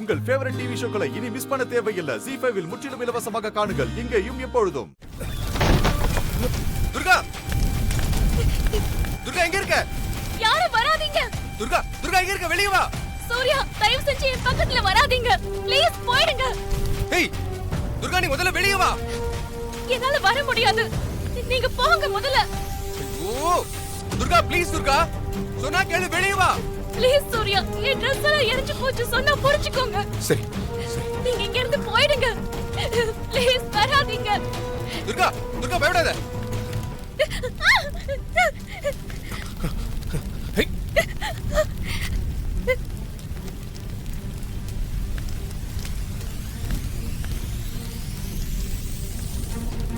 உங்கள் favourite TV ஷோக்களை இனி miss பண்ண தேவையில்லை. ZEE5 இல் முற்றிலும் இலவசமாக காணுங்கள். இங்கேயும் எப்பொழுதும். துர்கா, துர்கா எங்க இருக்க? யாரும் வராதீங்க. துர்கா, துர்கா எங்க இருக்க? வெளிய வா. சூர்யா, தயவு செஞ்சு என் பக்கத்துல வராதீங்க. ப்ளீஸ் போயிடுங்க. ஏய் துர்கா, நீ முதல்ல வெளிய வா. என்னால வர முடியாது. நீங்க போங்க முதல்ல. ஐயோ துர்கா, ப்ளீஸ் துர்கா, சொன்னா கேளு, வெளிய வா. ப்ளீஸ் சூர்யா, என் Dress எல்லாம் எரிஞ்சு போச்சு, சொன்னா புரிஞ்சுக்கோங்க. சரி. நீங்க இங்க இருந்து போயிடுங்க. ப்ளீஸ் வராதீங்க. துர்கா, துர்கா பயப்படாத.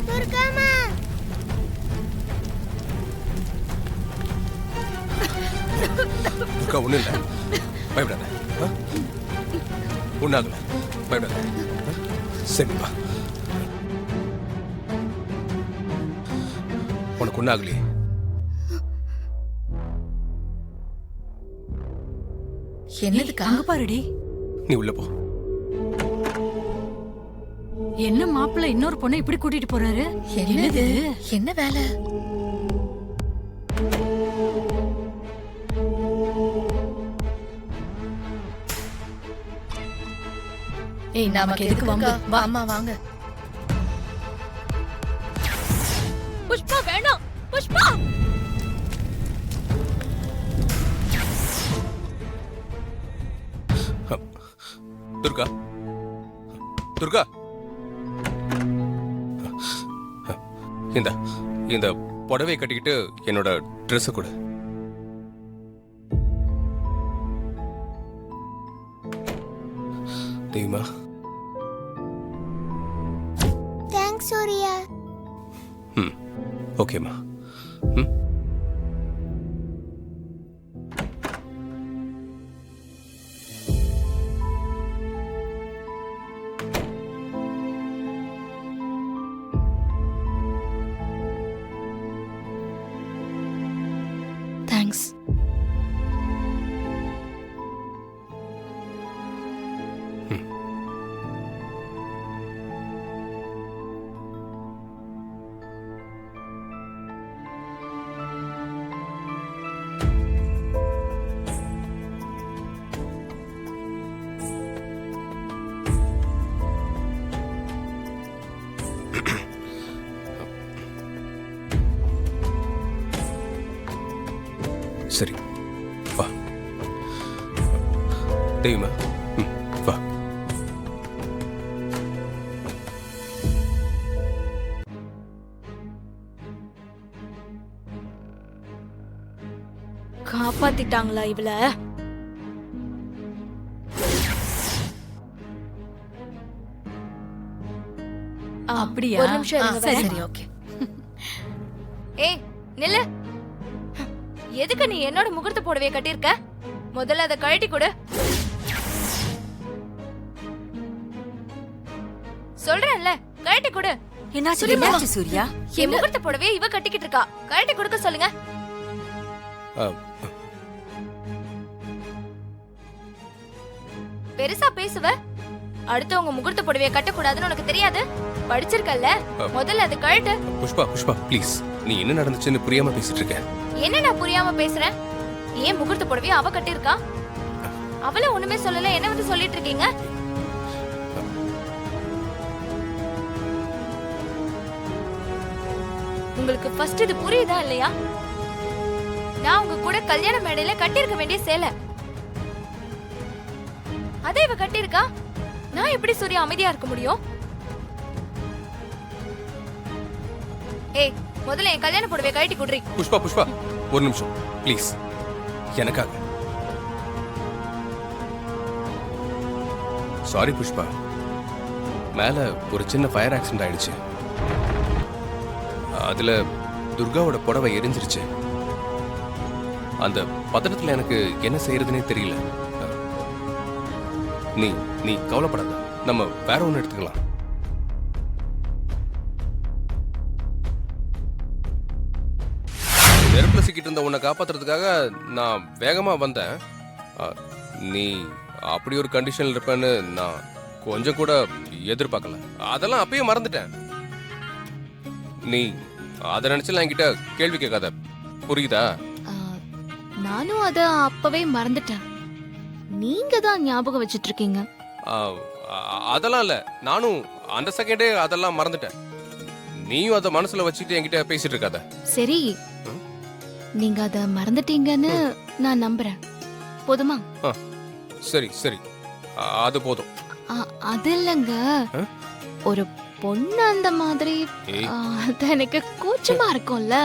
துர்காமா, துர்கா ஒண்ணு இல்ல, பயப்படாத. ஒண்ணாகல, பயப்படாத. சரிப்பா, உனக்கு ஒண்ணாகலையே. என்னதுக்கா? அங்க பாருடி. நீ உள்ள போ. என்ன மாப்பிள்ள இன்னொரு பொண்ணை இப்படி கூட்டிட்டு போறாரு? என்னது? என்ன வேலை? ஏய், நமக்கு எதுக்கு வம்பு? வா அம்மா, வாங்க. புஷ்பா வேணாம். புஷ்பா, துர்கா, துர்கா, இந்த புடவை கட்டிக்கிட்டு என்னோட ட்ரெஸ் கொடு. தெரியுமா? தேங்க்ஸ் சூர்யா. ஓகேம்மா. தேங்க்ஸ். சரி, வா. தெரியுமா? வா. காப்பாத்திட்டாங்களா இவள? அப்படியா? ஒரு நிமிஷம் இருங்க, சரி வரேன். சரி, ஓகே. ஏய் நில்லு. எதுக்கு நீ என்னோட முகூர்த்த புடவைய கட்டியிருக்க? முதல்ல அதை கழட்டி கொடு. சொல்றேன்ல, கழட்டி கொடு. என்னாச்சு சூர்யா? என் முகூர்த்த புடவைய இவ கட்டிக்கிட்டு இருக்கா. கழட்டி கொடுக்க சொல்லுங்க. பெருசா பேசுவ. அடுத்தவங்க முகூர்த்த புடவைய கட்டக்கூடாதுன்னு உனக்கு தெரியாது? படிச்சிருக்கல்ல, முதல்ல அதை கழட்டு. புஷ்பா, புஷ்பா ப்ளீஸ், நீ என்ன நடந்துச்சுன்னு புரியாம பேசிட்டு இருக்க. என்ன நான் புரியாம பேசுறேன்? ஏன் முகூர்த்த புடவைய அவ கட்டியிருக்கா? அவள ஒண்ணுமே சொல்லல, என்ன வந்து சொல்லிட்டு இருக்கீங்க? உங்களுக்கு ஃபர்ஸ்ட் இது புரியுதா இல்லையா? நான் உங்க கூட கல்யாண மேடையில கட்டியிருக்க வேண்டிய சேலை அதே இவ கட்டியிருக்கா. நான் எப்படி சூர்யா அமைதியா இருக்க முடியும்? ஏய், முதல்ல என் கல்யாண புடவைய கழட்டி குடுறி. புஷ்பா, புஷ்பா ஒரு நிமிஷம் ப்ளீஸ், எனக்காக. சாரி புஷ்பா, மேல ஒரு சின்ன ஃபயர் ஆக்சிடென்ட் ஆயிடுச்சு. அதுல துர்காவோட புடவை எரிஞ்சிருச்சு. அந்த பதட்டத்துல எனக்கு என்ன செய்யறதுன்னே தெரியல. நீ கவலைப்படாத, நம்ம வேற ஒண்ணு எடுத்துக்கலாம். நெருப்புல சிக்கிட்டு இருந்த உன்னை காப்பாத்துறதுக்காக நான் வேகமா வந்தேன். நீ அப்படி ஒரு கண்டிஷன்ல இருப்பேன்னு நான் கொஞ்சம் கூட எதிர்பார்க்கல. அதெல்லாம் அப்பயே மறந்துட்டேன். நீ அதை நினைச்சலாம் என்கிட்ட கேள்வி கேட்காத, புரியுதா? ஆ, நானும் அத அப்பவே மறந்துட்டேன். நீங்க தான் ஞாபகம் வச்சிட்டு இருக்கீங்க. அதெல்லாம் இல்ல, நானும் அந்த செகண்டே அதெல்லாம் மறந்துட்டேன். நீயும் அதை மனசுல வச்சுட்டு என்கிட்ட பேசிட்டு இருக்காத. சரி, நீங்க அத மறந்துட்டீங்கன்னு நான் நம்புறேன். போதுமா? சரி சரி, அது போதும். அது இல்லைங்க, ஒரு பொண்ணு அந்த மாதிரி அது எனக்கு கூச்சமா இருக்கும்ல.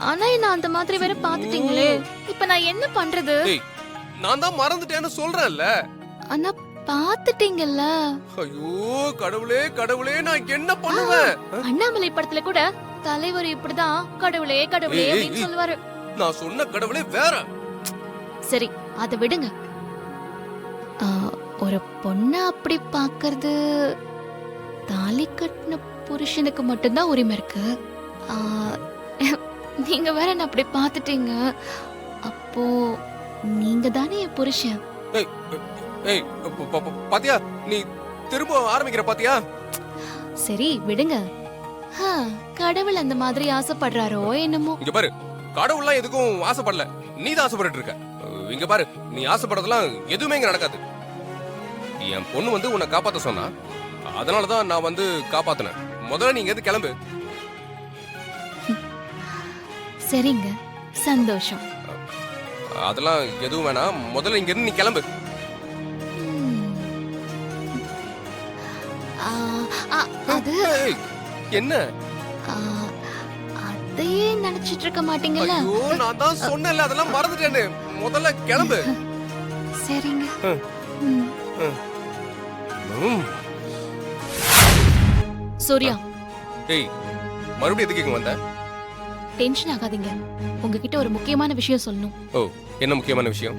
ஆனா என்ன அந்த மாதிரி வேற பாத்துட்டீங்களே, இப்ப நான் என்ன பண்றது? நான் தான் மறந்துட்டேன்னு சொல்றேன்ல. ஆனா பாத்துட்டீங்கல்ல. ஐயோ கடவுளே கடவுளே, நான் என்ன பண்ணுவேன்? அண்ணாமலை படத்துல கூட தலைவர் இப்படிதான் கடவுளே கடவுளே அப்படின்னு சொல்லுவாரு. நான் சொன்ன கடவுளே வேற. சரி, அத விடுங்க. ஒரு பொண்ண அப்படி பாக்குறது தாலி கட்டின புருஷனுக்கு மட்டும்தான் உரிமை இருக்கு. நீங்க வேற என்ன அப்படி பாத்துட்டீங்க. அப்போ நீங்க தானே என் புருஷன். பாத்தியா, நீ திரும்ப ஆரம்பிக்கிற பாத்தியா? சரி விடுங்க. கடவுள் அந்த மாதிரி ஆசைப்படுறாரோ என்னமோ. இங்க பாரு, கடவுள்லாம் எதுக்கும் ஆசைப்படல, நீ தான் ஆசைப்பட்டு இருக்க. இங்க பாரு, நீ ஆசைப்படுறதெல்லாம் எதுவுமே இங்க நடக்காது. என் பொண்ணு வந்து உன்னை காப்பாத்த சொன்னா, அதனாலதான் நான் வந்து காப்பாத்தினேன். முதல்ல நீங்க எது கிளம்பு. சரிங்க, சந்தோஷம். அதெல்லாம் எதுவும் வேணாம், முதல்ல இங்க இருந்து நீ கிளம்பு. அது என்ன? அதையே நினைச்சிட்டு இருக்க மாட்டீங்கல்ல? ஐயோ, நான் தான் சொன்னேன்ல, அதெல்லாம் மறந்துட்டேன்னு. முதல்ல கிளம்பு. சரிங்க. சூர்யா, ஏய், மறுபடியும் எதுக்கு இங்க வந்த? டென்ஷன் ஆகாதீங்க. உங்ககிட்ட ஒரு முக்கியமான விஷயம் சொல்லணும். ஓ, என்ன முக்கியமான விஷயம்?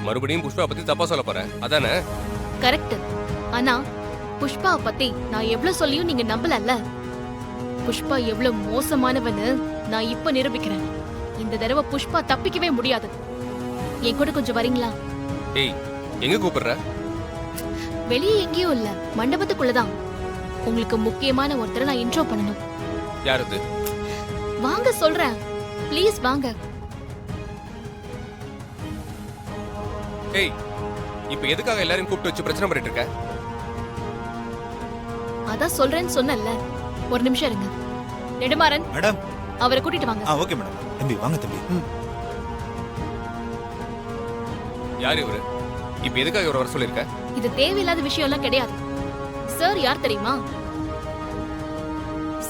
மறுபடியும் புஷ்பா பத்தி தப்பா சொல்ல போற, அதானே? கரெக்ட். ஆனா புஷ்பாவை பத்தி நான் எவ்வளவு சொல்லியும் நீங்க நம்பலல்ல. புஷ்பா எவ்வளவு மோசமானவன்னு நான் இப்ப நிரூபிக்கிறேன். இந்த தடவை புஷ்பா தப்பிக்கவே முடியாது. என் கூட கொஞ்சம் வரீங்களா? ஏய், எங்க கூப்பிடுற? வெளியே எங்கேயும் இல்ல, மண்டபத்துக்குள்ளதான். உங்களுக்கு முக்கியமான ஒருத்தரை நான் இன்ட்ரோ பண்ணணும். யார் அது? வாங்க சொல்றேன், ப்ளீஸ் வாங்க. ஏய், இப்போ எதுக்காக எல்லாரையும் கூப்பிட்டு வச்சு பிரச்சனை பண்ணிட்டு இருக்க? அதான் சொல்றேன்னு சொன்னேன்ல. ஒரு நிமிஷம் இருங்க. நெடுமாறன் மேடம், அவரை கூட்டிட்டு வாங்க. Okay madam. தம்பி வாங்க தம்பி. யார் இவரு? இப்போ எதுக்காக இவரை வர சொல்லிருக்க? இது தேவையில்லாத விஷயம் எல்லாம் கிடையாது. சார் யார் தெரியுமா?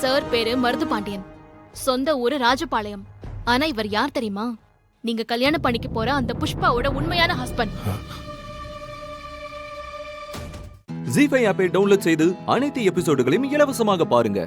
சார் பேரு மருது பாண்டியன், சொந்த ஊரு ராஜபாளையம். ஆனா இவர் யார் தெரியுமா? நீங்க கல்யாணம் பண்ணிக்க போற அந்த புஷ்பாவோட உண்மையான ஹஸ்பண்ட். ஜீ5 ஆப்பை டவுன்லோட் செய்து அனைத்து எபிசோடுகளையும் இலவசமாக பாருங்க.